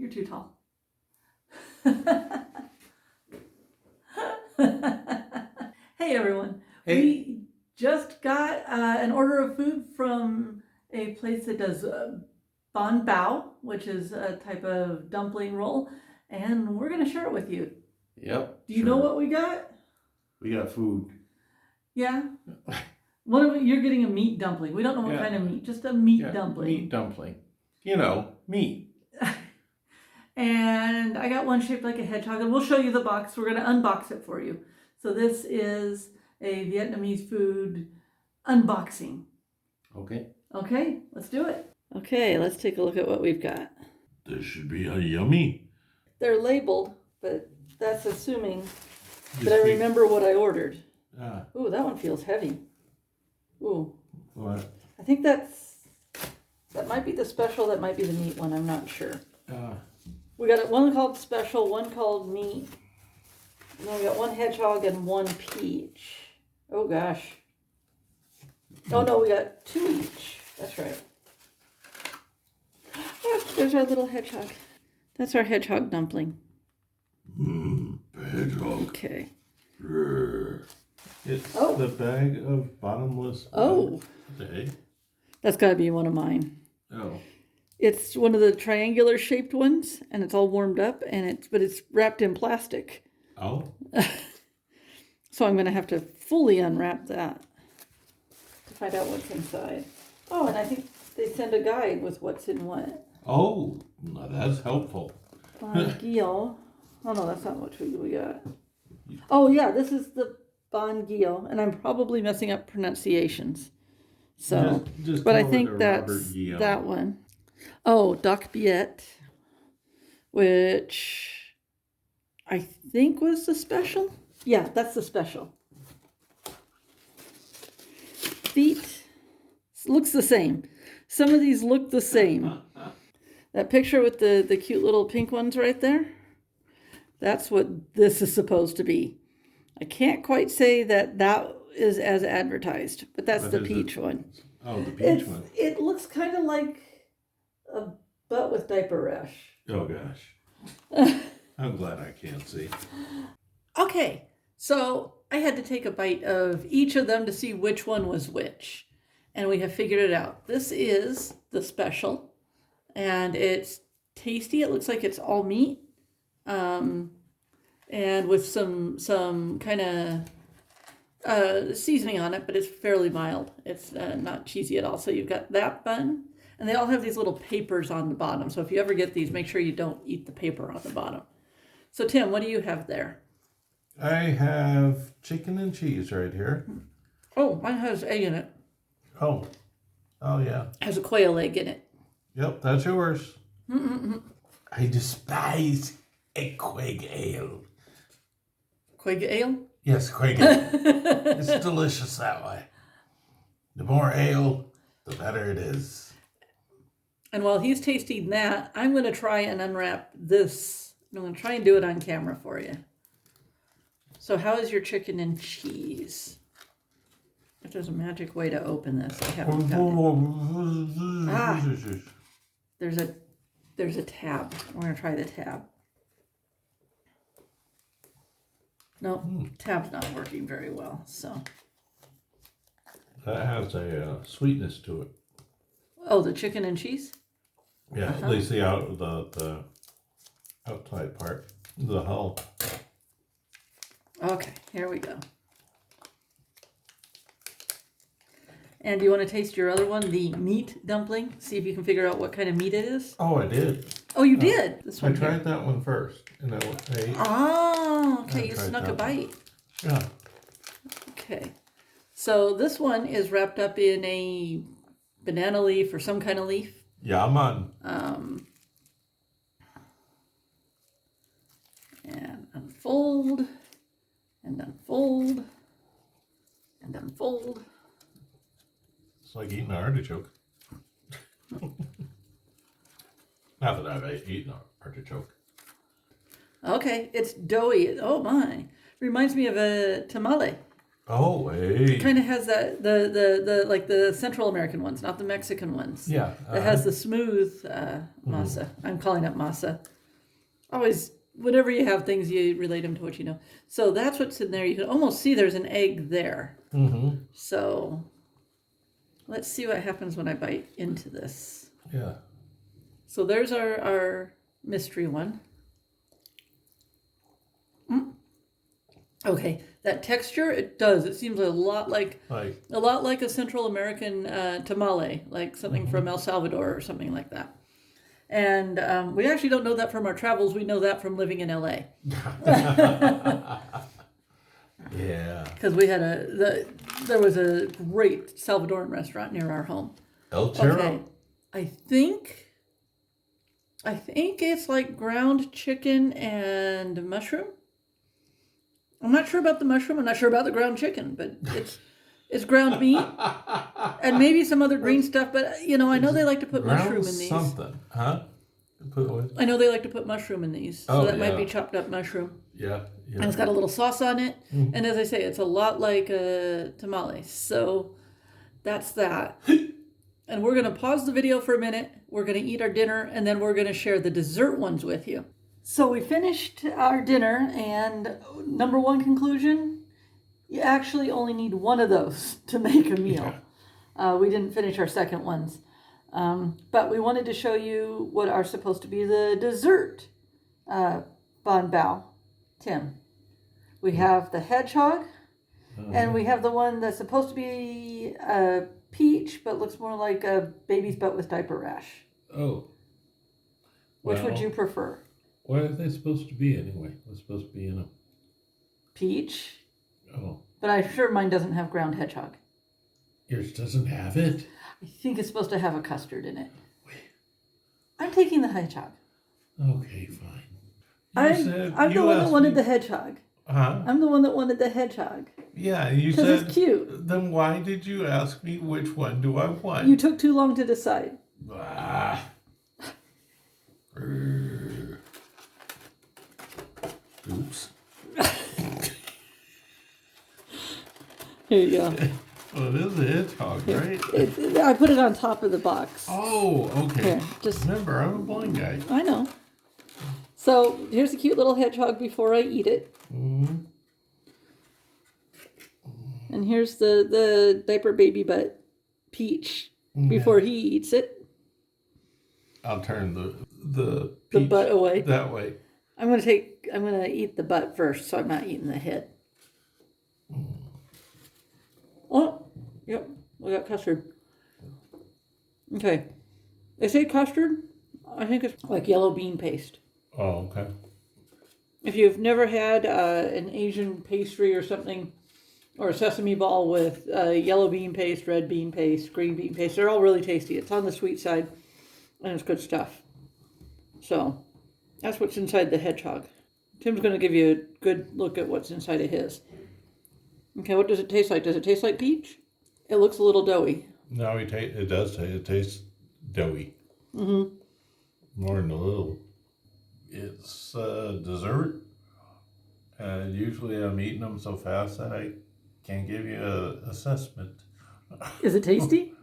You're too tall. Hey everyone. Hey. We just got an order of food from a place that does ban bao, which is a type of dumpling roll, and we're going to share it with you. Yep. Do you know what we got? We got food. Yeah. You're getting a meat dumpling. We don't know what kind of meat, just a meat dumpling. Meat dumpling. You know, meat. And I got one shaped like a hedgehog, and we'll show you the box. We're going to unbox it for you. So this is a Vietnamese food unboxing. Okay. Okay, let's do it. Okay, let's take a look at what we've got. This should be yummy. They're labeled, but that's assuming that I remember what I ordered. Ooh, that one feels heavy. Ooh. What? I think that might be the special, that might be the meat one, I'm not sure. We got one called special, one called meat. And then we got one hedgehog and one peach. Oh gosh. Oh no, we got two each. That's right. Oh, there's our little hedgehog. That's our hedgehog dumpling. Hedgehog. Okay. It's the bag of bottomless. Oh. Day. That's got to be one of mine. Oh. It's one of the triangular shaped ones, and it's all warmed up, but it's wrapped in plastic. Oh. So I'm going to have to fully unwrap that to find out what's inside. Oh, and I think they send a guide with what's in what. Oh, now that's helpful. Gil. Oh no, that's not what we got. Oh yeah, this is the Bon Gil, and I'm probably messing up pronunciations. So, just but I think that's that one. Oh, Doc Biet, which I think was the special. Yeah, that's the special. Feet looks the same. Some of these look the same. That picture with the cute little pink ones right there, that's what this is supposed to be. I can't quite say that is as advertised, but that's the peach one. Oh, the peach one. It looks kind of like a butt with diaper rash. Oh gosh. I'm glad I can't see. Okay, so I had to take a bite of each of them to see which one was which. And we have figured it out. This is the special, and it's tasty. It looks like it's all meat, and with some kind of seasoning on it, but it's fairly mild. It's not cheesy at all. So you've got that bun, and they all have these little papers on the bottom. So if you ever get these, make sure you don't eat the paper on the bottom. So Tim, what do you have there? I have chicken and cheese right here. Oh, mine has egg in it. Oh yeah. Has a quail egg in it. Yep, that's yours. I despise a quig ale. Quig ale? Yes, quig ale. It's delicious that way. The more ale, the better it is. And while he's tasting that, I'm going to try and unwrap this. I'm going to try and do it on camera for you. So how is your chicken and cheese? If there's a magic way to open this, I haven't found it. There's a tab. We're going to try the tab. No, tab's not working very well, so. That has a sweetness to it. Oh, the chicken and cheese? Yeah, at least the outside part, the hull. Okay, here we go. And do you want to taste your other one, the meat dumpling? See if you can figure out what kind of meat it is. Oh, I did. Oh, you did? This one. I tried that one first, and I ate. Oh, okay. You snuck a bite. Yeah. Okay. So this one is wrapped up in a banana leaf or some kind of leaf. Yeah, man. And unfold, and unfold, and unfold. It's like eating an artichoke. Not that I've eaten an artichoke. Okay, it's doughy. Oh my. Reminds me of a tamale. Oh, hey. Kind of has that the like the Central American ones, not the Mexican ones. Yeah. It has the smooth masa. I'm calling it masa. Always, whenever you have things, you relate them to what you know. So that's what's in there. You can almost see there's an egg there. Mm-hmm. So let's see what happens when I bite into this. Yeah. So there's our mystery one. Okay, that texture, it does. It seems a lot like a Central American tamale, like something from El Salvador or something like that. And we actually don't know that from our travels. We know that from living in LA. Yeah. Because we had there was a great Salvadoran restaurant near our home. El Chero? Okay, I think it's like ground chicken and mushroom. I'm not sure about the mushroom. I'm not sure about the ground chicken, but it's ground meat and maybe some other green stuff. But I know they like to put mushroom in these. Something, huh? Put what? I know they like to put mushroom in these, so that might be chopped up mushroom. Yeah. And it's got a little sauce on it, and as I say, it's a lot like a tamale. So that's that. And we're gonna pause the video for a minute. We're gonna eat our dinner, and then we're gonna share the dessert ones with you. So we finished our dinner, and number one conclusion, you actually only need one of those to make a meal. Yeah. We didn't finish our second ones. But we wanted to show you what are supposed to be the dessert bon bao, Tim. We have the hedgehog, and we have the one that's supposed to be a peach, but looks more like a baby's butt with diaper rash. Oh. Which would you prefer? What are they supposed to be anyway? What's supposed to be in them? Peach. Oh. But I'm sure mine doesn't have ground hedgehog. Yours doesn't have it? I think it's supposed to have a custard in it. I'm taking the hedgehog. Okay, fine. I'm the one that wanted the hedgehog. Huh? I'm the one that wanted the hedgehog. Yeah, you said... Because it's cute. Then why did you ask me which one do I want? You took too long to decide. Ah. Oops. Here you go. Well, it is a hedgehog, right? I put it on top of the box. Oh, okay. Here, just remember, I'm a blind guy. I know. So here's a cute little hedgehog before I eat it. Mm-hmm. And here's the diaper baby butt peach before he eats it. I'll turn the butt away. That way. I'm gonna eat the butt first, so I'm not eating the head. Oh, yep, we got custard. Okay. They say custard. I think it's like yellow bean paste. Oh, okay. If you've never had an Asian pastry or something, or a sesame ball with yellow bean paste, red bean paste, green bean paste, they're all really tasty. It's on the sweet side, and it's good stuff. So, that's what's inside the hedgehog. Tim's going to give you a good look at what's inside of his. Okay, what does it taste like? Does it taste like peach? It looks a little doughy. No, it does. It tastes doughy. Mm-hmm. More than a little. It's dessert. Usually I'm eating them so fast that I can't give you an assessment. Is it tasty?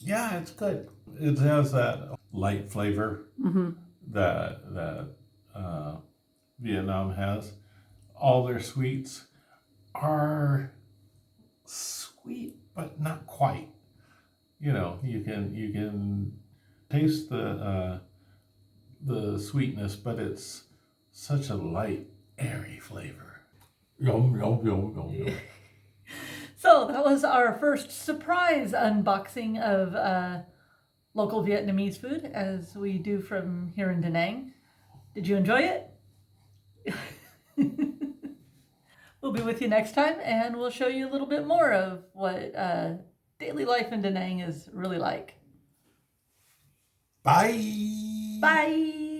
Yeah, it's good. It has that light flavor that Vietnam has. All their sweets are sweet, but not quite. You can taste the sweetness, but it's such a light, airy flavor. Yum, yum, yum, yum, yum. So that was our first surprise unboxing of local Vietnamese food, as we do from here in Da Nang. Did you enjoy it? We'll be with you next time, and we'll show you a little bit more of what daily life in Da Nang is really like. Bye. Bye.